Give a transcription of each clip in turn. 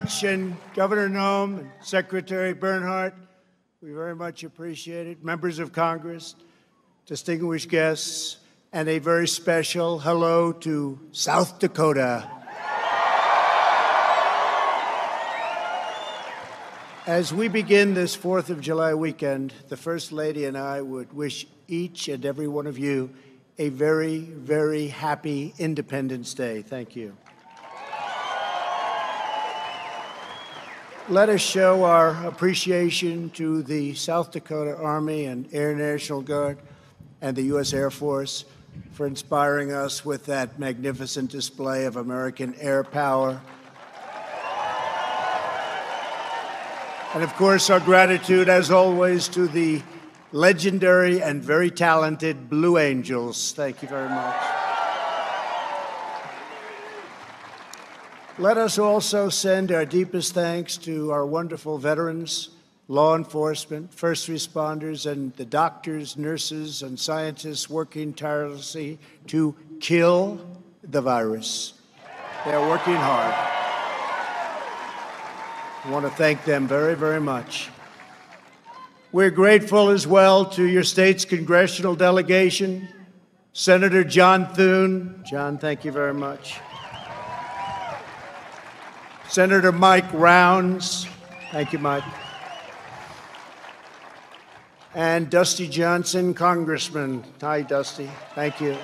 And Governor Noem and Secretary Bernhardt, we very much appreciate it. Members of Congress, distinguished guests, and a very special hello to South Dakota. As we begin this 4th of July weekend, the First Lady and I would wish each and every one of you a very, very happy Independence Day. Thank you. Let us show our appreciation to the South Dakota Army and Air National Guard and the U.S. Air Force for inspiring us with that magnificent display of American air power. And of course, our gratitude, as always, to the legendary and very talented Blue Angels. Thank you very much. Let us also send our deepest thanks to our wonderful veterans, law enforcement, first responders, and the doctors, nurses, and scientists working tirelessly to kill the virus. They are working hard. I want to thank them very, very much. We're grateful as well to your state's congressional delegation, Senator John Thune. John, thank you very much. Senator Mike Rounds. Thank you, Mike. And Dusty Johnson, Congressman. Hi, Dusty. Thank you.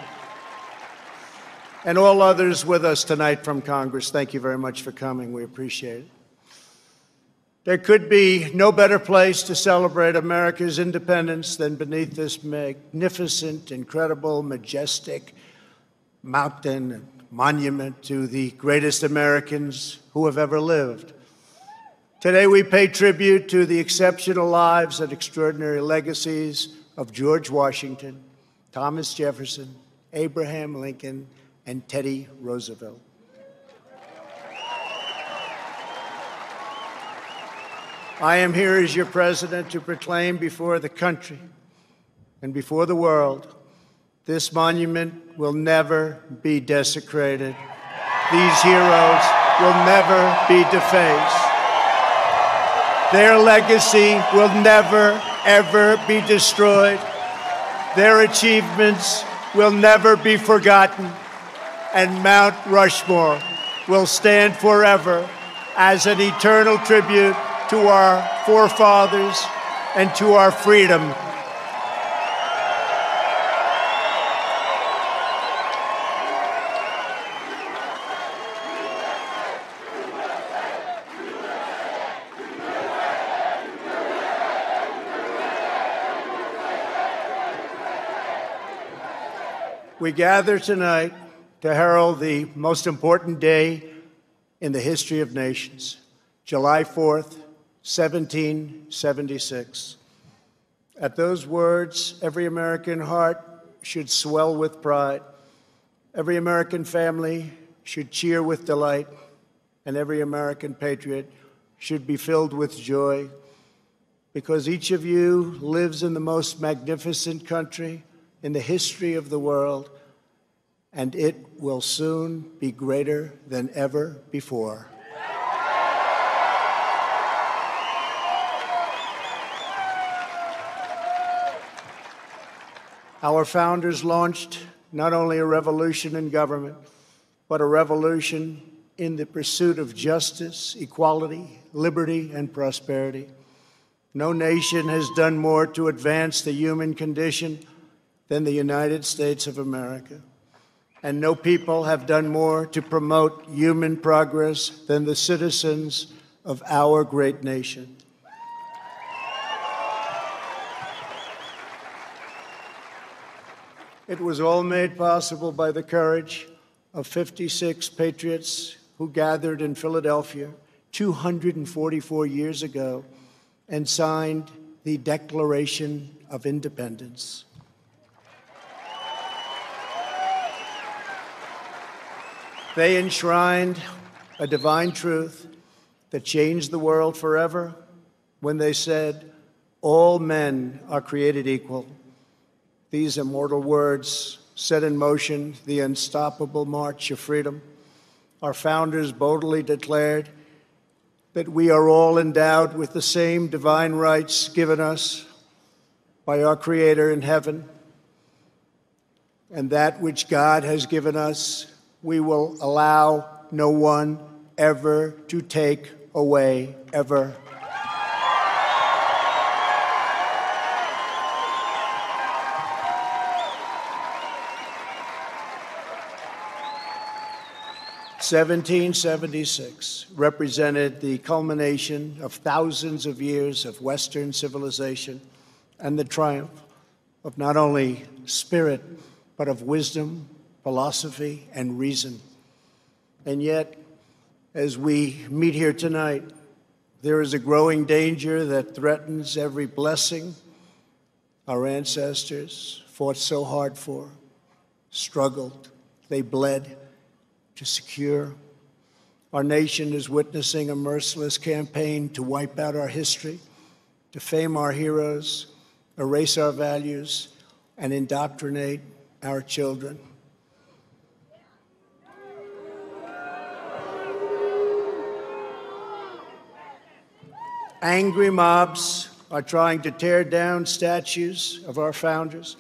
And all others with us tonight from Congress, thank you very much for coming. We appreciate it. There could be no better place to celebrate America's independence than beneath this magnificent, incredible, majestic mountain and monument to the greatest Americans who have ever lived. Today, we pay tribute to the exceptional lives and extraordinary legacies of George Washington, Thomas Jefferson, Abraham Lincoln, and Teddy Roosevelt. I am here as your president to proclaim before the country and before the world, this monument will never be desecrated. These heroes will never be defaced. Their legacy will never, ever be destroyed. Their achievements will never be forgotten. And Mount Rushmore will stand forever as an eternal tribute to our forefathers and to our freedom. We gather tonight to herald the most important day in the history of nations, July 4th, 1776. At those words, every American heart should swell with pride. Every American family should cheer with delight, and every American patriot should be filled with joy, because each of you lives in the most magnificent country in the history of the world, and it will soon be greater than ever before. Our founders launched not only a revolution in government, but a revolution in the pursuit of justice, equality, liberty, and prosperity. No nation has done more to advance the human condition than the United States of America. And no people have done more to promote human progress than the citizens of our great nation. It was all made possible by the courage of 56 patriots who gathered in Philadelphia 244 years ago and signed the Declaration of Independence. They enshrined a divine truth that changed the world forever when they said, "All men are created equal." These immortal words set in motion the unstoppable march of freedom. Our founders boldly declared, that we are all endowed with the same divine rights given us by our Creator in heaven, and that which God has given us, we will allow no one ever to take away, ever. "1776 represented the culmination of thousands of years of Western civilization and the triumph of not only spirit, but of wisdom, philosophy, and reason. And yet, as we meet here tonight, there is a growing danger that threatens every blessing our ancestors fought so hard for, struggled, they bled to secure. Our nation is witnessing a merciless campaign to wipe out our history, defame our heroes, erase our values, and indoctrinate our children. Angry mobs are trying to tear down statues of our founders,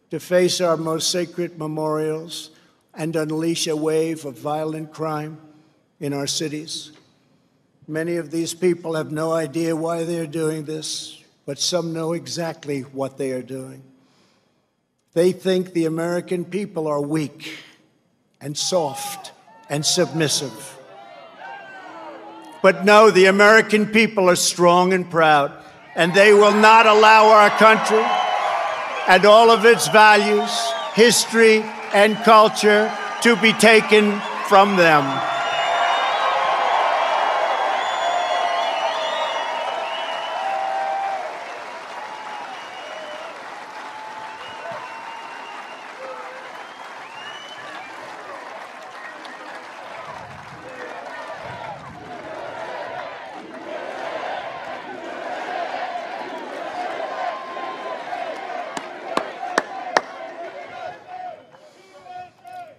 deface our most sacred memorials, and unleash a wave of violent crime in our cities. Many of these people have no idea why they're doing this, but some know exactly what they are doing. They think the American people are weak and soft and submissive. But no, the American people are strong and proud, and they will not allow our country and all of its values, history, and culture to be taken from them.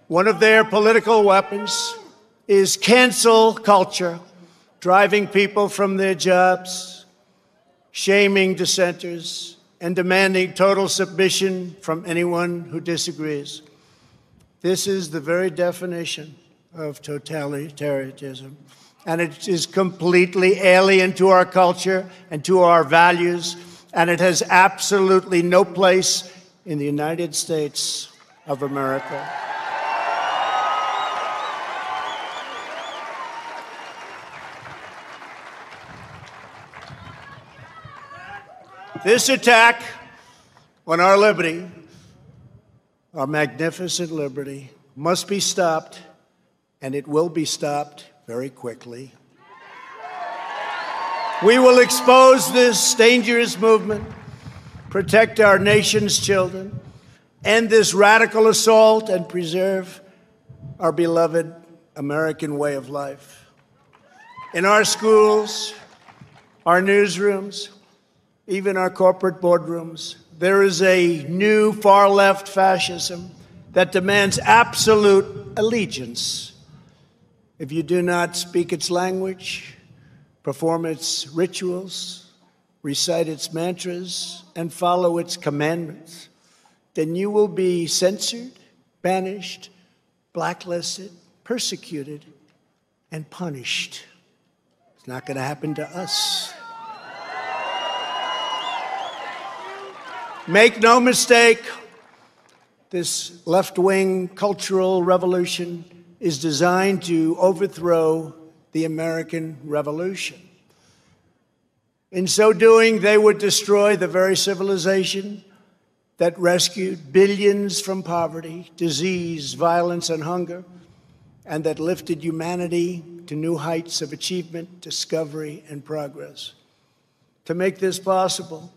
One of their political weapons is cancel culture, driving people from their jobs, shaming dissenters, and demanding total submission from anyone who disagrees. This is the very definition of totalitarianism, and it is completely alien to our culture and to our values, and it has absolutely no place in the United States of America. This attack on our liberty, our magnificent liberty, must be stopped, and it will be stopped very quickly. We will expose this dangerous movement, protect our nation's children, end this radical assault, and preserve our beloved American way of life. In our schools, our newsrooms, even our corporate boardrooms, there is a new far-left fascism that demands absolute allegiance. If you do not speak its language, perform its rituals, recite its mantras, and follow its commandments, then you will be censored, banished, blacklisted, persecuted, and punished. It's not going to happen to us. Make no mistake, this left-wing cultural revolution is designed to overthrow the American Revolution. In so doing, they would destroy the very civilization that rescued billions from poverty, disease, violence, and hunger, and that lifted humanity to new heights of achievement, discovery, and progress. To make this possible,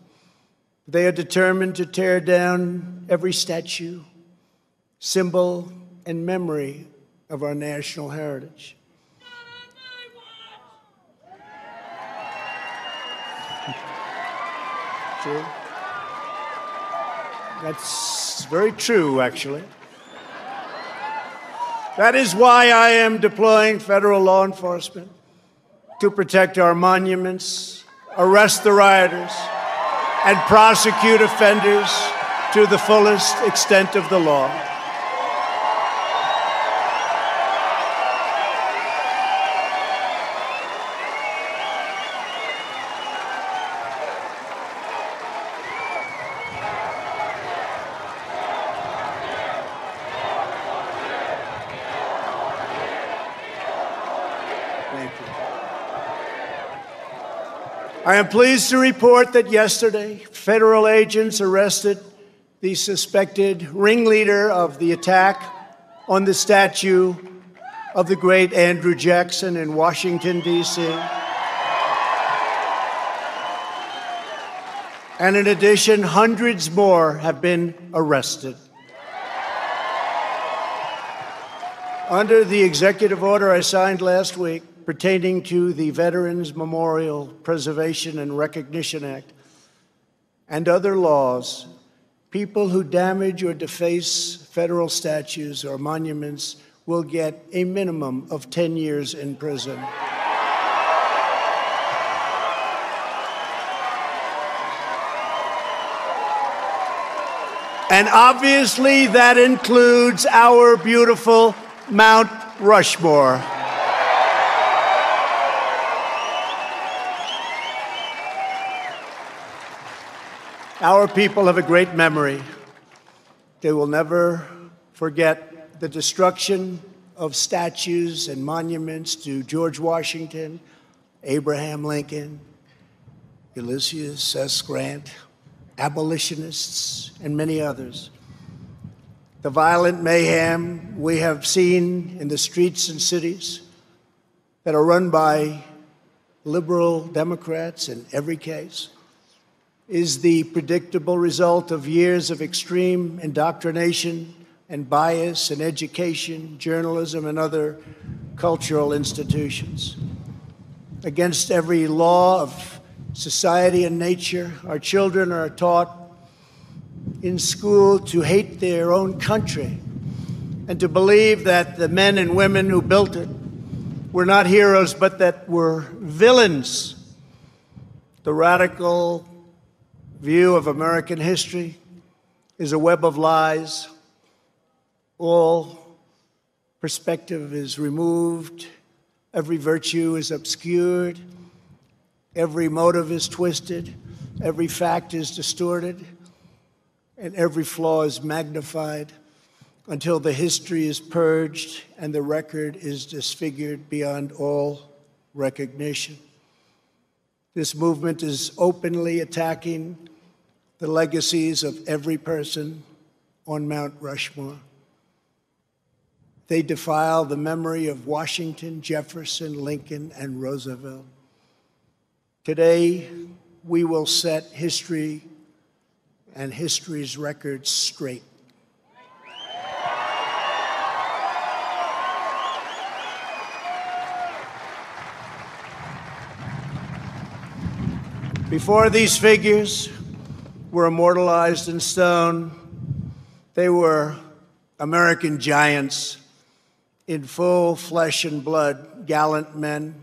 they are determined to tear down every statue, symbol, and memory of our national heritage. True. That's very true, actually. That is why I am deploying federal law enforcement to protect our monuments, arrest the rioters, and prosecute offenders to the fullest extent of the law. Thank you. I am pleased to report that yesterday, federal agents arrested the suspected ringleader of the attack on the statue of the great Andrew Jackson in Washington, D.C. And in addition, hundreds more have been arrested. Under the executive order I signed last week pertaining to the Veterans Memorial Preservation and Recognition Act and other laws, people who damage or deface federal statues or monuments will get a minimum of 10 years in prison. And obviously that includes our beautiful Mount Rushmore. Our people have a great memory. They will never forget the destruction of statues and monuments to George Washington, Abraham Lincoln, Ulysses S. Grant, abolitionists, and many others. The violent mayhem we have seen in the streets and cities that are run by liberal Democrats in every case is the predictable result of years of extreme indoctrination and bias in education, journalism, and other cultural institutions. Against every law of society and nature, our children are taught in school to hate their own country and to believe that the men and women who built it were not heroes, but that were villains. The radical view of American history is a web of lies. All perspective is removed. Every virtue is obscured. Every motive is twisted. Every fact is distorted. And every flaw is magnified until the history is purged and the record is disfigured beyond all recognition. This movement is openly attacking the legacies of every person on Mount Rushmore. They defile the memory of Washington, Jefferson, Lincoln, and Roosevelt. Today, we will set history and history's records straight. Before these figures were immortalized in stone, they were American giants in full flesh and blood, gallant men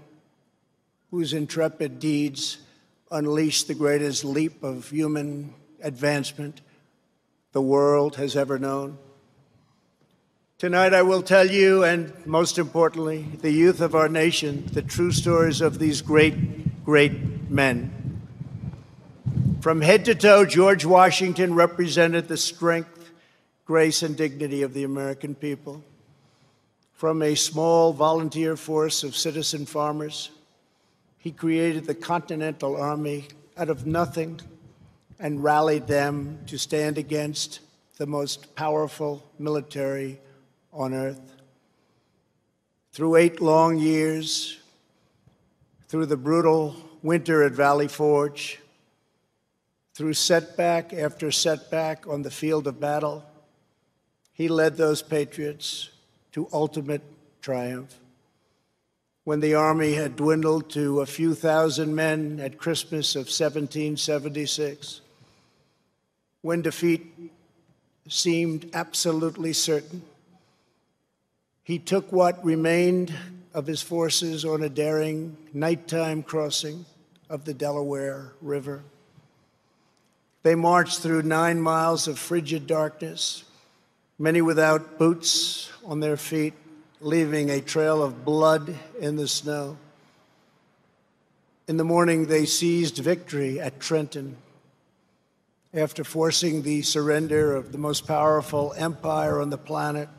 whose intrepid deeds unleashed the greatest leap of human advancement the world has ever known. Tonight I will tell you, and most importantly, the youth of our nation, the true stories of these great, great men. From head to toe, George Washington represented the strength, grace, and dignity of the American people. From a small volunteer force of citizen farmers, he created the Continental Army out of nothing and rallied them to stand against the most powerful military on earth. Through 8 long years, through the brutal winter at Valley Forge, through setback after setback on the field of battle, he led those patriots to ultimate triumph. When the army had dwindled to a few thousand men at Christmas of 1776, when defeat seemed absolutely certain, he took what remained of his forces on a daring nighttime crossing of the Delaware River. They marched through 9 miles of frigid darkness, many without boots on their feet, leaving a trail of blood in the snow. In the morning, they seized victory at Trenton. After forcing the surrender of the most powerful empire on the planet,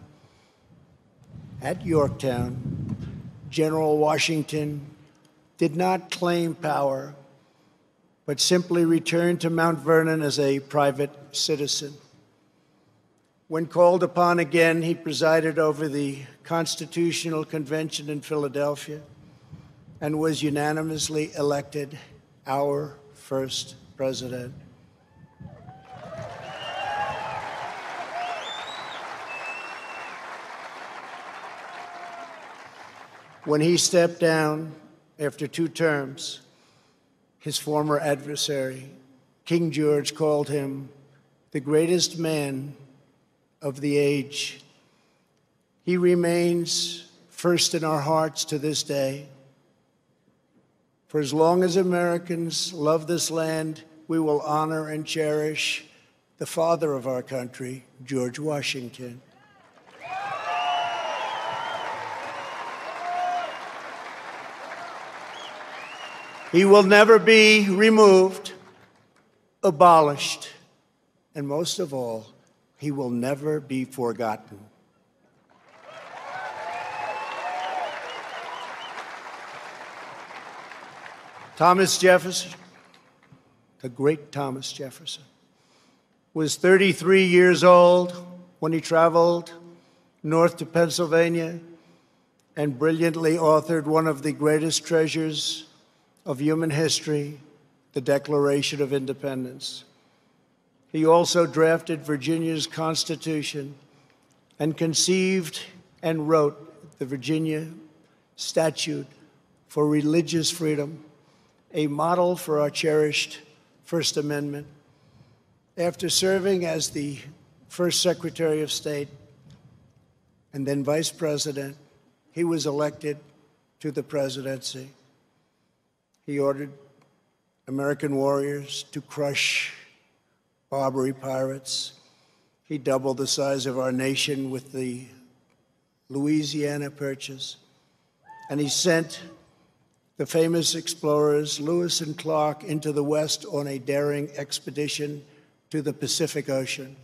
at Yorktown, General Washington did not claim power, but simply returned to Mount Vernon as a private citizen. When called upon again, he presided over the Constitutional Convention in Philadelphia and was unanimously elected our first president. When he stepped down after 2 terms, his former adversary, King George, called him the greatest man of the age. He remains first in our hearts to this day. For as long as Americans love this land, we will honor and cherish the father of our country, George Washington. He will never be removed, abolished, and most of all, he will never be forgotten. Thomas Jefferson, the great Thomas Jefferson, was 33 years old when he traveled north to Pennsylvania and brilliantly authored one of the greatest treasures of human history, the Declaration of Independence. He also drafted Virginia's Constitution and conceived and wrote the Virginia Statute for Religious Freedom, a model for our cherished First Amendment. After serving as the first Secretary of State and then Vice President, he was elected to the presidency. He ordered American warriors to crush Barbary pirates. He doubled the size of our nation with the Louisiana Purchase. And he sent the famous explorers Lewis and Clark into the West on a daring expedition to the Pacific Ocean.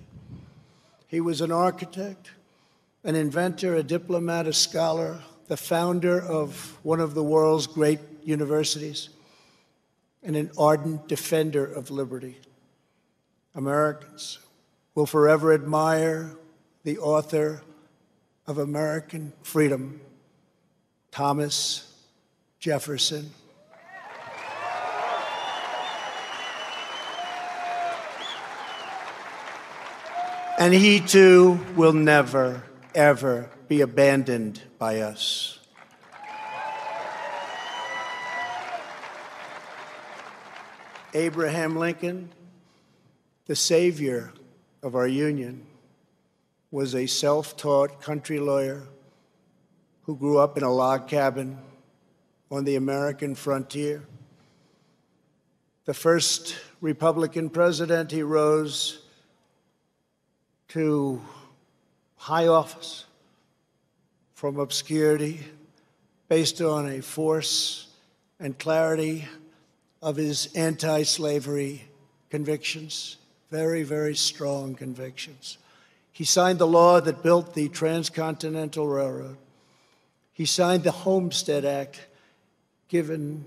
He was an architect, an inventor, a diplomat, a scholar, the founder of one of the world's great universities, and an ardent defender of liberty. Americans will forever admire the author of American freedom, Thomas Jefferson. And he too will never, ever be abandoned by us. Abraham Lincoln, the savior of our Union, was a self-taught country lawyer who grew up in a log cabin on the American frontier. The first Republican president, he rose to high office from obscurity based on a force and clarity of his anti-slavery convictions, very, very strong convictions. He signed the law that built the Transcontinental Railroad. He signed the Homestead Act, given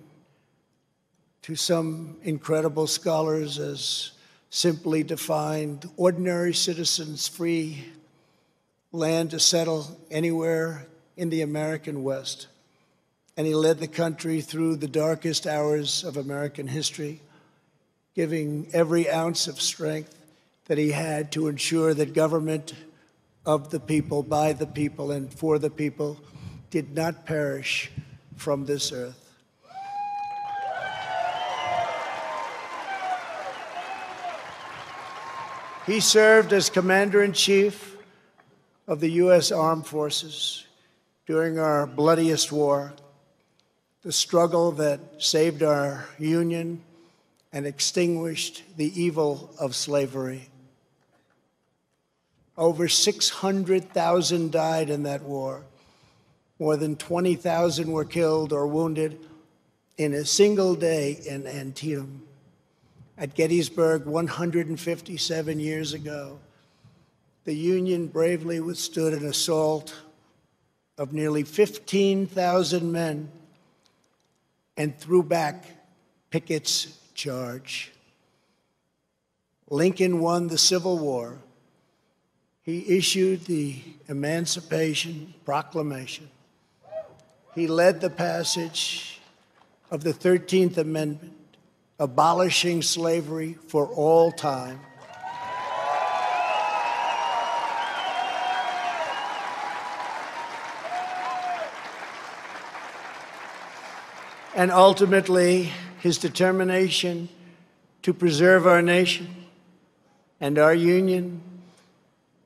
to some incredible scholars as simply defined ordinary citizens free land to settle anywhere in the American West. And he led the country through the darkest hours of American history, giving every ounce of strength that he had to ensure that government of the people, by the people, and for the people did not perish from this earth. He served as Commander-in-Chief of the U.S. Armed Forces. during our bloodiest war, the struggle that saved our Union and extinguished the evil of slavery. Over 600,000 died in that war. More than 20,000 were killed or wounded in a single day in Antietam. At Gettysburg 157 years ago, the Union bravely withstood an assault of nearly 15,000 men and threw back Pickett's charge. Lincoln won the Civil War. He issued the Emancipation Proclamation. He led the passage of the 13th Amendment, abolishing slavery for all time. And ultimately, his determination to preserve our nation and our Union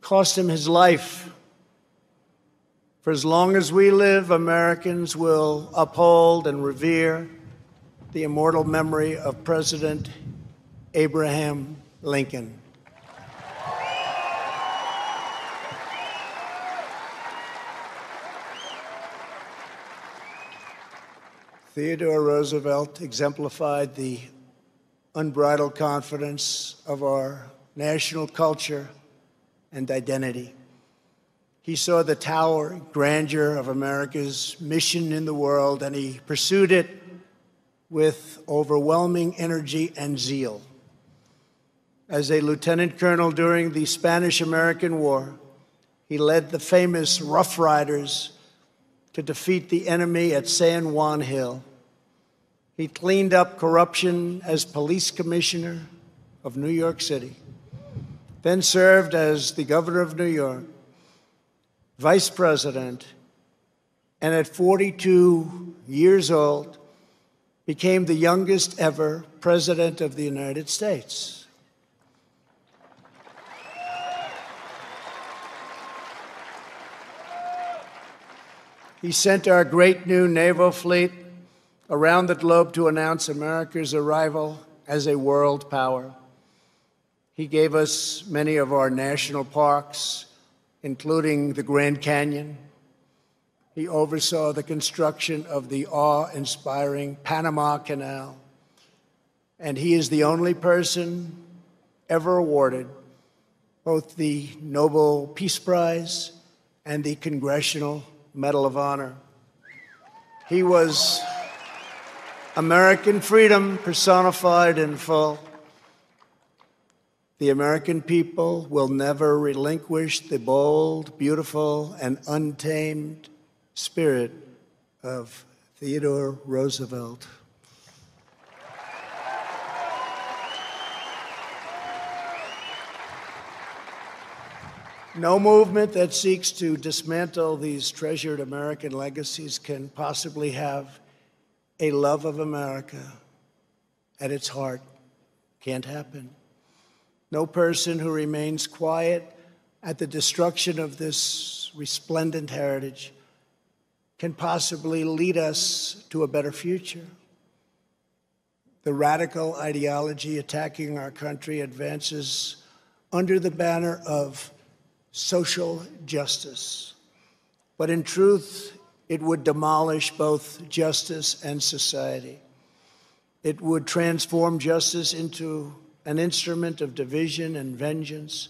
cost him his life. For as long as we live, Americans will uphold and revere the immortal memory of President Abraham Lincoln. Theodore Roosevelt exemplified the unbridled confidence of our national culture and identity. He saw the towering grandeur of America's mission in the world, and he pursued it with overwhelming energy and zeal. As a lieutenant colonel during the Spanish-American War, he led the famous Rough Riders to defeat the enemy at San Juan Hill. He cleaned up corruption as police commissioner of New York City, then served as the governor of New York, vice president, and at 42 years old, became the youngest ever president of the United States. He sent our great new naval fleet around the globe to announce America's arrival as a world power. He gave us many of our national parks, including the Grand Canyon. He oversaw the construction of the awe-inspiring Panama Canal. And he is the only person ever awarded both the Nobel Peace Prize and the Congressional Medal of Honor. He was American freedom personified in full. The American people will never relinquish the bold, beautiful, and untamed spirit of Theodore Roosevelt. No movement that seeks to dismantle these treasured American legacies can possibly have a love of America at its heart. Can't happen. No person who remains quiet at the destruction of this resplendent heritage can possibly lead us to a better future. The radical ideology attacking our country advances under the banner of social justice. But in truth, it would demolish both justice and society. It would transform justice into an instrument of division and vengeance,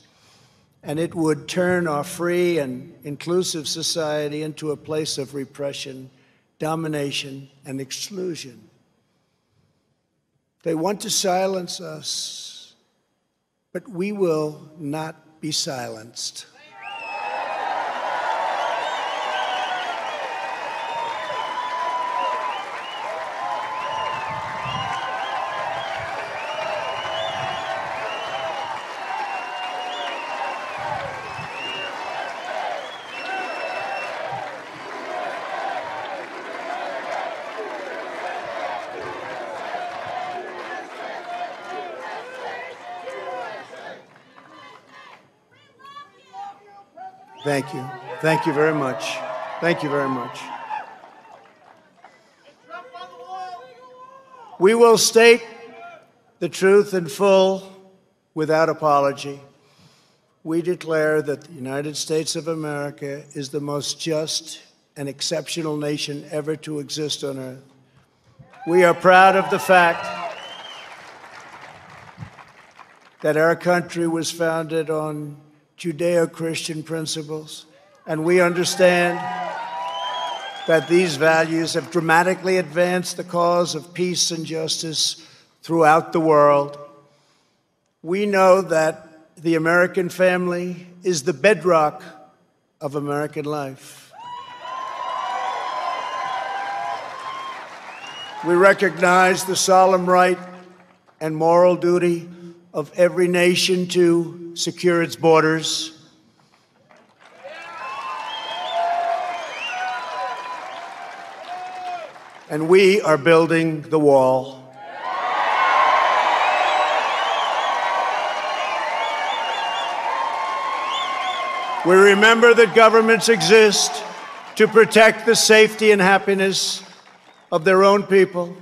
and it would turn our free and inclusive society into a place of repression, domination, and exclusion. They want to silence us, but we will not be silenced. Thank you. Thank you very much. Thank you very much. We will state the truth in full without apology. We declare that the United States of America is the most just and exceptional nation ever to exist on earth. We are proud of the fact that our country was founded on Judeo-Christian principles, and we understand that these values have dramatically advanced the cause of peace and justice throughout the world. We know that the American family is the bedrock of American life. We recognize the solemn right and moral duty of every nation to secure its borders. And we are building the wall. We remember that governments exist to protect the safety and happiness of their own people.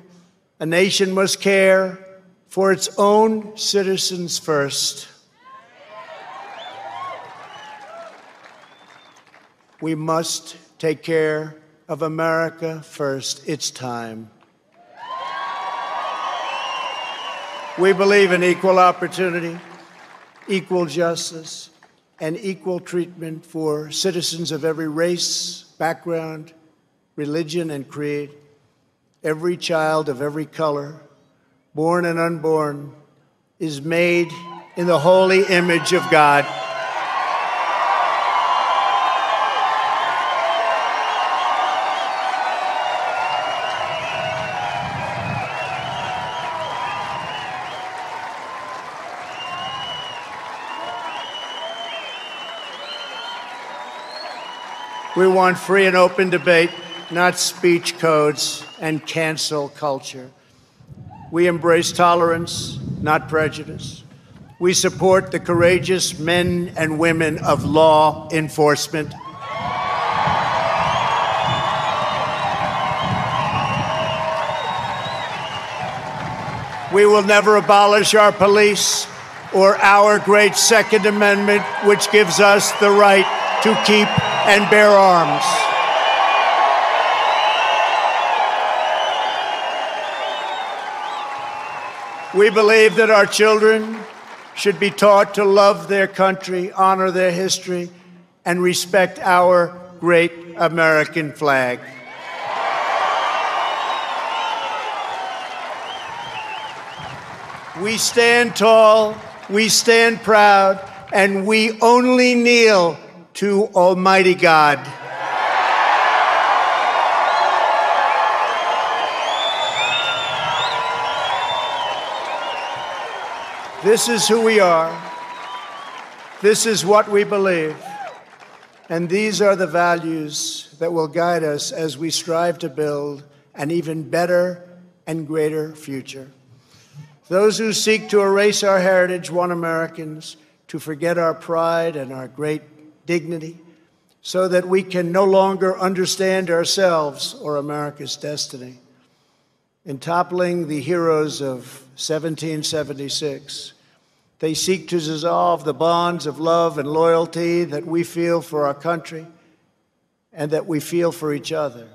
A nation must care for its own citizens first. We must take care of America first. It's time. We believe in equal opportunity, equal justice, and equal treatment for citizens of every race, background, religion, and creed. Every child of every color, born and unborn, is made in the holy image of God. We want free and open debate, not speech codes and cancel culture. We embrace tolerance, not prejudice. We support the courageous men and women of law enforcement. We will never abolish our police or our great Second Amendment, which gives us the right to keep and bear arms. We believe that our children should be taught to love their country, honor their history, and respect our great American flag. We stand tall, we stand proud, and we only kneel to Almighty God. This is who we are. This is what we believe. And these are the values that will guide us as we strive to build an even better and greater future. Those who seek to erase our heritage want Americans to forget our pride and our great dignity so that we can no longer understand ourselves or America's destiny. In toppling the heroes of 1776, they seek to dissolve the bonds of love and loyalty that we feel for our country and that we feel for each other.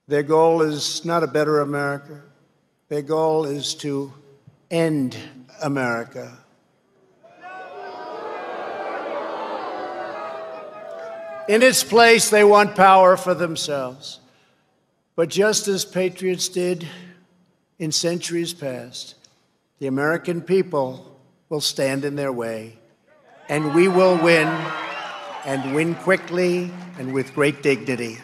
Their goal is not a better America. Their goal is to end America. In its place, they want power for themselves. But just as patriots did in centuries past, the American people will stand in their way, and we will win, and win quickly and with great dignity.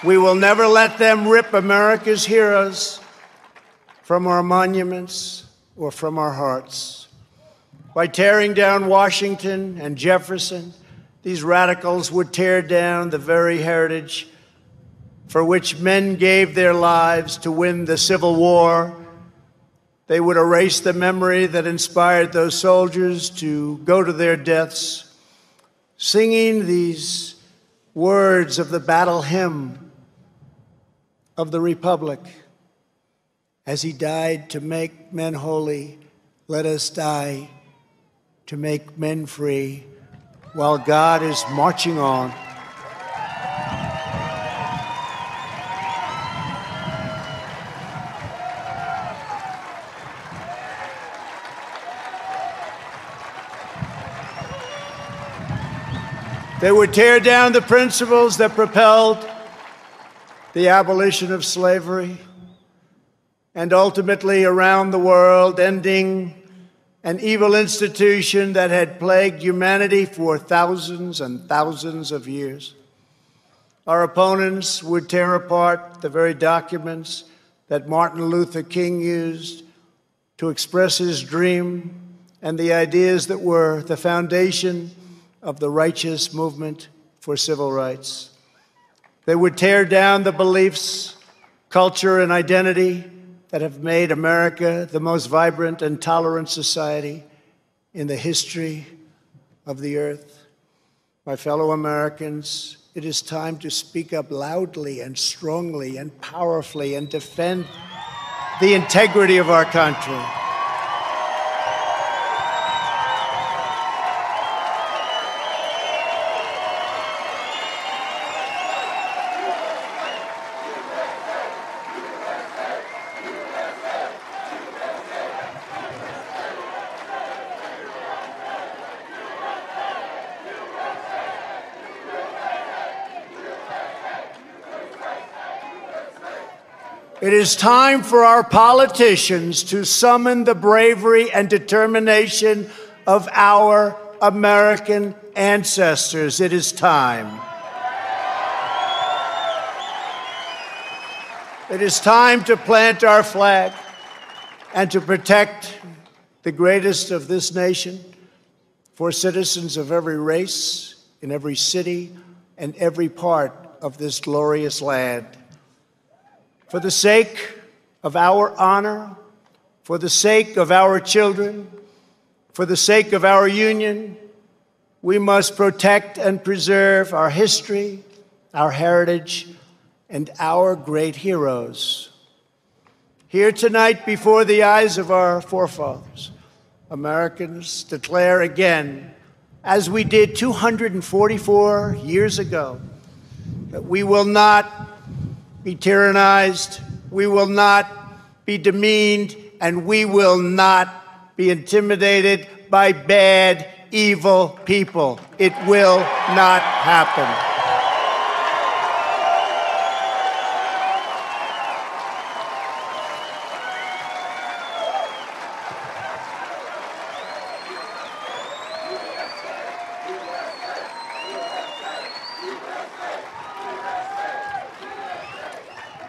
We will never let them rip America's heroes from our monuments or from our hearts. By tearing down Washington and Jefferson, these radicals would tear down the very heritage for which men gave their lives to win the Civil War They would erase the memory that inspired those soldiers to go to their deaths, singing these words of the battle hymn of the Republic. As he died to make men holy, let us die to make men free, while God is marching on. They would tear down the principles that propelled the abolition of slavery and ultimately around the world, ending an evil institution that had plagued humanity for thousands and thousands of years. Our opponents would tear apart the very documents that Martin Luther King used to express his dream and the ideas that were the foundation of the righteous movement for civil rights. They would tear down the beliefs, culture, and identity that have made America the most vibrant and tolerant society in the history of the earth. My fellow Americans, it is time to speak up loudly and strongly and powerfully and defend the integrity of our country. It is time for our politicians to summon the bravery and determination of our American ancestors. It is time. It is time to plant our flag and to protect the greatest of this nation for citizens of every race, in every city, and every part of this glorious land. For the sake of our honor, for the sake of our children, for the sake of our union, we must protect and preserve our history, our heritage, and our great heroes. Here tonight, before the eyes of our forefathers, Americans declare again, as we did 244 years ago, that we will not be tyrannized, we will not be demeaned, and we will not be intimidated by bad, evil people. It will not happen.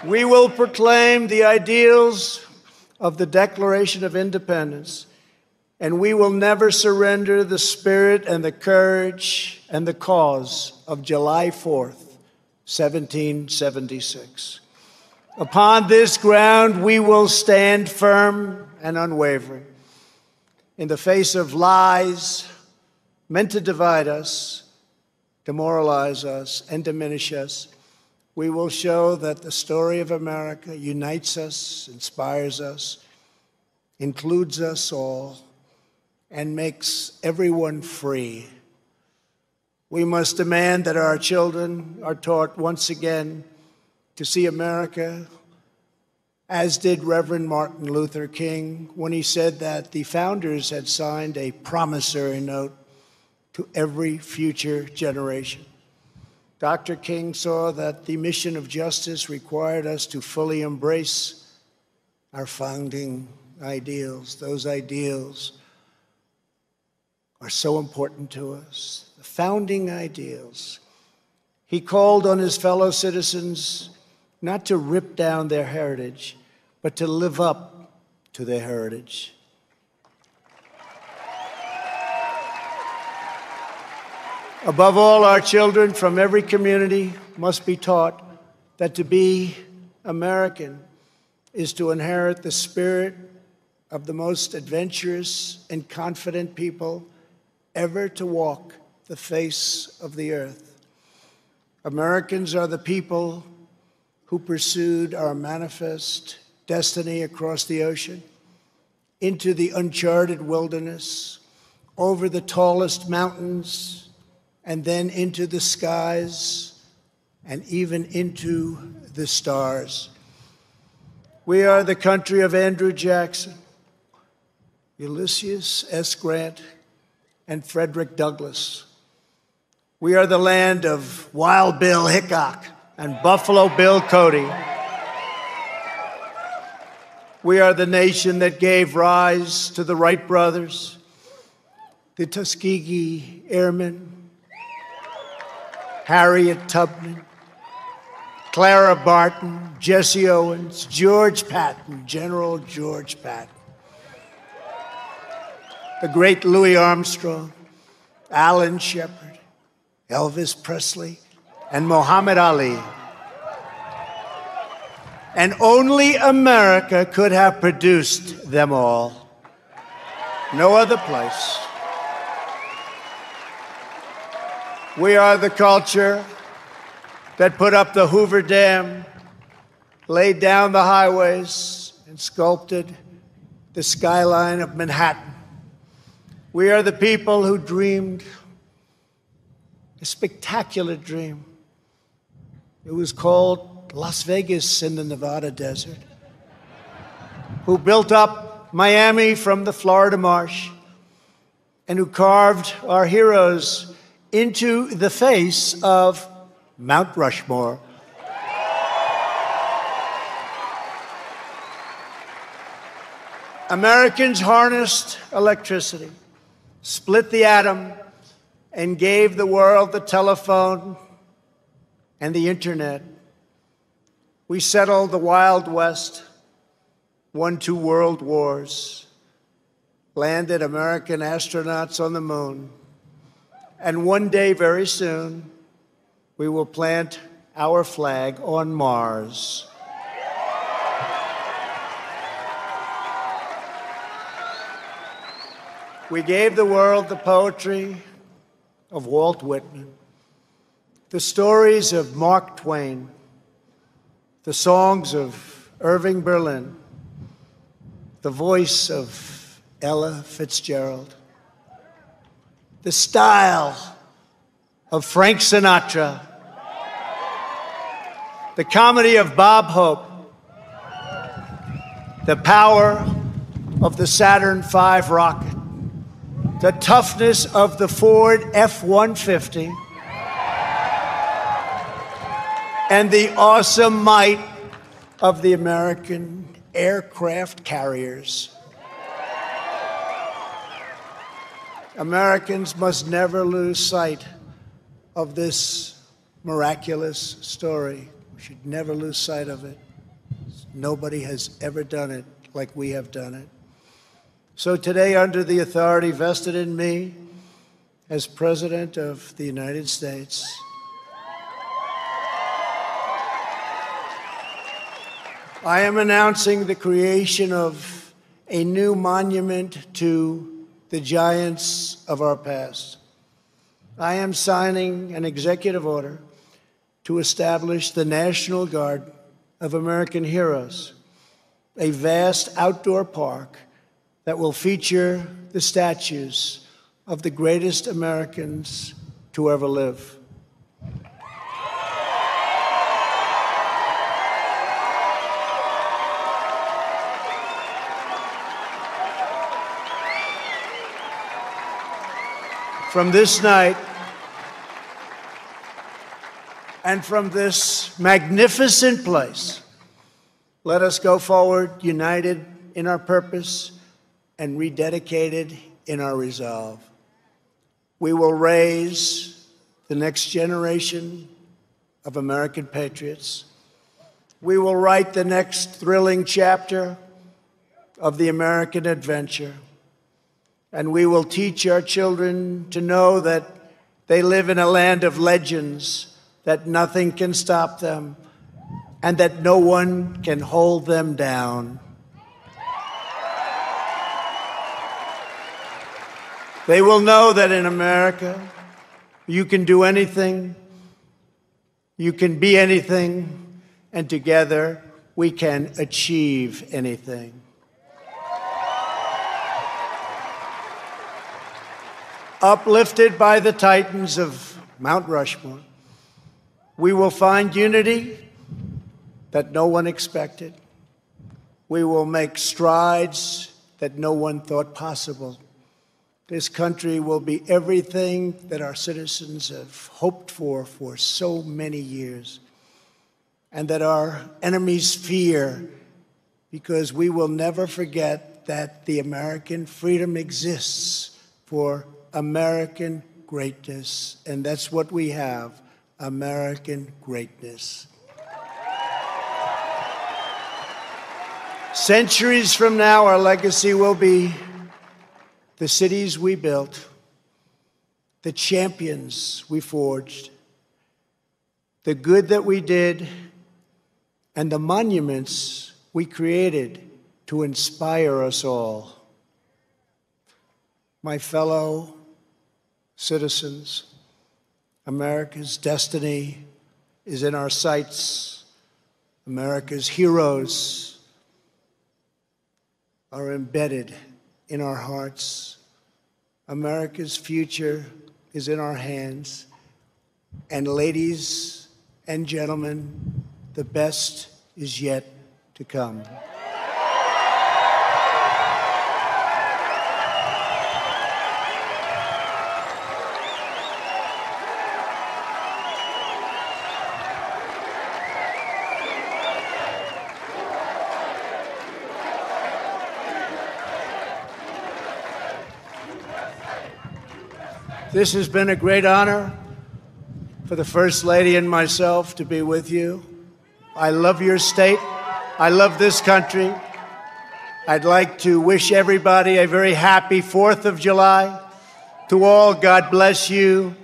We will proclaim the ideals of the Declaration of Independence, and we will never surrender the spirit and the courage and the cause of July 4th, 1776. Upon this ground, we will stand firm and unwavering in the face of lies meant to divide us, demoralize us, and diminish us. We will show that the story of America unites us, inspires us, includes us all, and makes everyone free. We must demand that our children are taught once again to see America, as did Reverend Martin Luther King when he said that the founders had signed a promissory note to every future generation. Dr. King saw that the mission of justice required us to fully embrace our founding ideals. Those ideals are so important to us, the founding ideals. He called on his fellow citizens not to rip down their heritage, but to live up to their heritage. Above all, our children from every community must be taught that to be American is to inherit the spirit of the most adventurous and confident people ever to walk the face of the earth. Americans are the people who pursued our manifest destiny across the ocean, into the uncharted wilderness, over the tallest mountains, and then into the skies, and even into the stars. We are the country of Andrew Jackson, Ulysses S. Grant, and Frederick Douglass. We are the land of Wild Bill Hickok and Buffalo Bill Cody. We are the nation that gave rise to the Wright brothers, the Tuskegee Airmen, Harriet Tubman, Clara Barton, Jesse Owens, George Patton, General George Patton, the great Louis Armstrong, Alan Shepard, Elvis Presley, and Muhammad Ali. And only America could have produced them all. No other place. We are the culture that put up the Hoover Dam, laid down the highways, and sculpted the skyline of Manhattan. We are the people who dreamed a spectacular dream. It was called Las Vegas in the Nevada desert, who built up Miami from the Florida marsh, and who carved our heroes into the face of Mount Rushmore. Americans harnessed electricity, split the atom, and gave the world the telephone and the internet. We settled the Wild West, won 2 world wars, landed American astronauts on the moon, and one day, very soon, we will plant our flag on Mars. We gave the world the poetry of Walt Whitman, the stories of Mark Twain, the songs of Irving Berlin, the voice of Ella Fitzgerald, the style of Frank Sinatra, the comedy of Bob Hope, the power of the Saturn V rocket, the toughness of the Ford F-150, and the awesome might of the American aircraft carriers. Americans must never lose sight of this miraculous story. We should never lose sight of it. Nobody has ever done it like we have done it. So today, under the authority vested in me as President of the United States, I am announcing the creation of a new monument to the giants of our past. I am signing an executive order to establish the National Guard of American Heroes, a vast outdoor park that will feature the statues of the greatest Americans to ever live. From this night and from this magnificent place, let us go forward united in our purpose and rededicated in our resolve. We will raise the next generation of American patriots. We will write the next thrilling chapter of the American adventure. And we will teach our children to know that they live in a land of legends, that nothing can stop them, and that no one can hold them down. They will know that in America, you can do anything, you can be anything, and together we can achieve anything. Uplifted by the titans of Mount Rushmore, we will find unity that no one expected. We will make strides that no one thought possible. This country will be everything that our citizens have hoped for so many years, and that our enemies fear, because we will never forget that the American freedom exists for American greatness, and that's what we have, American greatness. Centuries from now, our legacy will be the cities we built, the champions we forged, the good that we did, and the monuments we created to inspire us all. My fellow citizens, America's destiny is in our sights. America's heroes are embedded in our hearts. America's future is in our hands. And ladies and gentlemen, the best is yet to come. This has been a great honor for the First Lady and myself to be with you. I love your state. I love this country. I'd like to wish everybody a very happy 4th of July. To all, God bless you.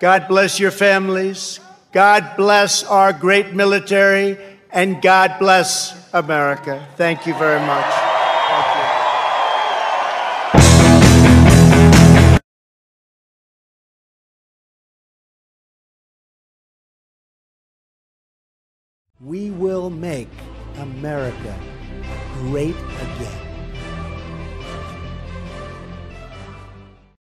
God bless your families. God bless our great military. And God bless America. Thank you very much. Thank you. We will make America great again.